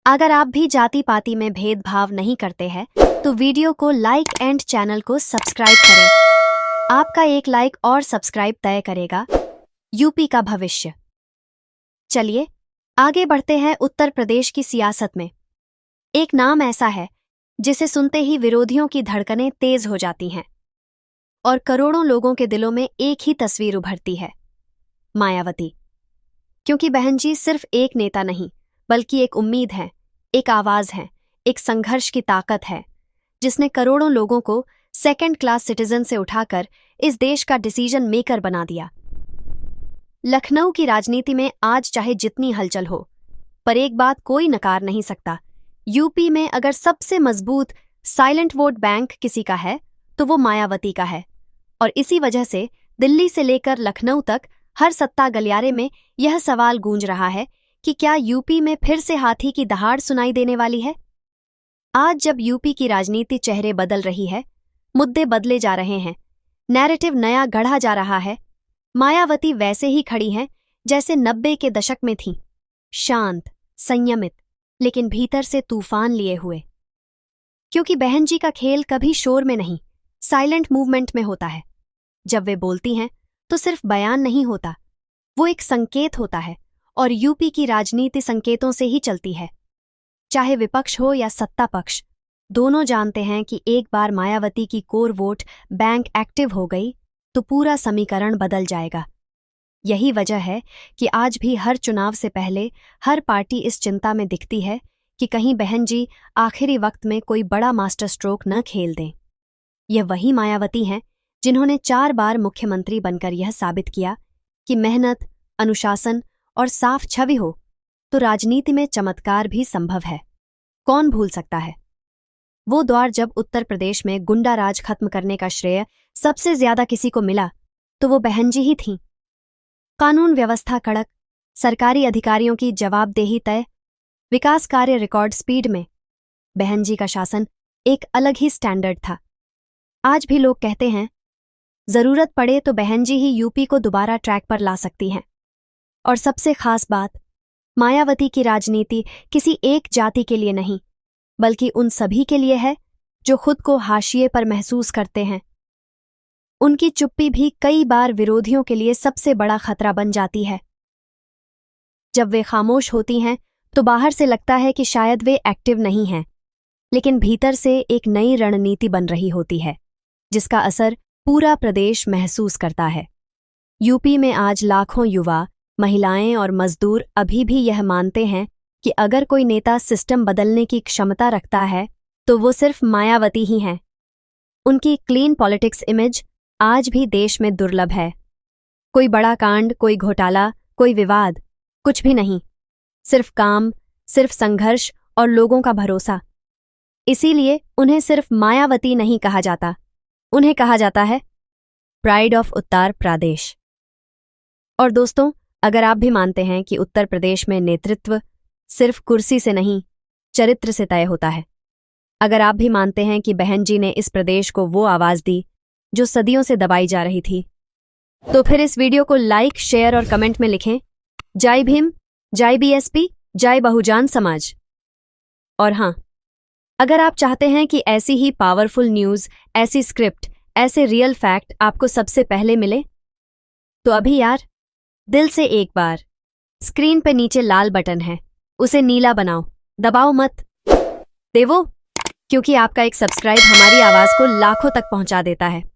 अगर आप भी जाति पाति में भेदभाव नहीं करते हैं तो वीडियो को लाइक एंड चैनल को सब्सक्राइब करें। आपका एक लाइक और सब्सक्राइब तय करेगा यूपी का भविष्य। चलिए आगे बढ़ते हैं उत्तर प्रदेश की सियासत में। एक नाम ऐसा है जिसे सुनते ही विरोधियों की धड़कनें तेज हो जाती हैं और करोड़ों लोगों के दिलों में एक ही तस्वीर उभरती है, मायावती। क्योंकि बहन जी सिर्फ एक नेता नहीं बल्कि एक उम्मीद है, एक आवाज है, एक संघर्ष की ताकत है जिसने करोड़ों लोगों को सेकंड क्लास सिटीजन से उठाकर इस देश का डिसीजन मेकर बना दिया। लखनऊ की राजनीति में आज चाहे जितनी हलचल हो, पर एक बात कोई नकार नहीं सकता, यूपी में अगर सबसे मजबूत साइलेंट वोट बैंक किसी का है तो वो मायावती का है। और इसी वजह से दिल्ली से लेकर लखनऊ तक हर सत्ता गलियारे में यह सवाल गूंज रहा है कि क्या यूपी में फिर से हाथी की दहाड़ सुनाई देने वाली है। आज जब यूपी की राजनीति चेहरे बदल रही है, मुद्दे बदले जा रहे हैं, नैरेटिव नया गढ़ा जा रहा है, मायावती वैसे ही खड़ी हैं जैसे 90 के दशक में थीं, शांत, संयमित, लेकिन भीतर से तूफान लिए हुए। क्योंकि बहन जी का खेल कभी शोर में नहीं, साइलेंट मूवमेंट में होता है। जब वे बोलती हैं तो सिर्फ बयान नहीं होता, वो एक संकेत होता है, और यूपी की राजनीति संकेतों से ही चलती है। चाहे विपक्ष हो या सत्ता पक्ष, दोनों जानते हैं कि एक बार मायावती की कोर वोट बैंक एक्टिव हो गई तो पूरा समीकरण बदल जाएगा। यही वजह है कि आज भी हर चुनाव से पहले हर पार्टी इस चिंता में दिखती है कि कहीं बहन जी आखिरी वक्त में कोई बड़ा मास्टर स्ट्रोक न खेल दें। यह वही मायावती हैं जिन्होंने 4 बार मुख्यमंत्री बनकर यह साबित किया कि मेहनत, अनुशासन और साफ छवि हो तो राजनीति में चमत्कार भी संभव है। कौन भूल सकता है वो दौर जब उत्तर प्रदेश में गुंडा राज खत्म करने का श्रेय सबसे ज्यादा किसी को मिला तो वो बहन जी ही थीं। कानून व्यवस्था कड़क, सरकारी अधिकारियों की जवाबदेही तय, विकास कार्य रिकॉर्ड स्पीड में, बहन जी का शासन एक अलग ही स्टैंडर्ड था। आज भी लोग कहते हैं जरूरत पड़े तो बहन जी ही यूपी को दोबारा ट्रैक पर ला सकती हैं। और सबसे खास बात, मायावती की राजनीति किसी एक जाति के लिए नहीं बल्कि उन सभी के लिए है जो खुद को हाशिए पर महसूस करते हैं। उनकी चुप्पी भी कई बार विरोधियों के लिए सबसे बड़ा खतरा बन जाती है। जब वे खामोश होती हैं तो बाहर से लगता है कि शायद वे एक्टिव नहीं हैं, लेकिन भीतर से एक नई रणनीति बन रही होती है जिसका असर पूरा प्रदेश महसूस करता है। यूपी में आज लाखों युवा, महिलाएं और मजदूर अभी भी यह मानते हैं कि अगर कोई नेता सिस्टम बदलने की क्षमता रखता है तो वो सिर्फ मायावती ही हैं। उनकी क्लीन पॉलिटिक्स इमेज आज भी देश में दुर्लभ है। कोई बड़ा कांड, कोई घोटाला, कोई विवाद, कुछ भी नहीं, सिर्फ काम, सिर्फ संघर्ष और लोगों का भरोसा। इसीलिए उन्हें सिर्फ मायावती नहीं कहा जाता, उन्हें कहा जाता है प्राइड ऑफ उत्तर प्रदेश। और दोस्तों, अगर आप भी मानते हैं कि उत्तर प्रदेश में नेतृत्व सिर्फ कुर्सी से नहीं, चरित्र से तय होता है, अगर आप भी मानते हैं कि बहन जी ने इस प्रदेश को वो आवाज दी जो सदियों से दबाई जा रही थी, तो फिर इस वीडियो को लाइक, शेयर और कमेंट में लिखें जय भीम, जय बीएसपी, जय बहुजन समाज। और हाँ, अगर आप चाहते हैं कि ऐसी ही पावरफुल न्यूज़, ऐसी स्क्रिप्ट, ऐसे रियल फैक्ट आपको सबसे पहले मिले, तो अभी यार दिल से एक बार स्क्रीन पे नीचे लाल बटन है, उसे नीला बनाओ, दबाओ मत देवो, क्योंकि आपका एक सब्सक्राइब हमारी आवाज को लाखों तक पहुंचा देता है।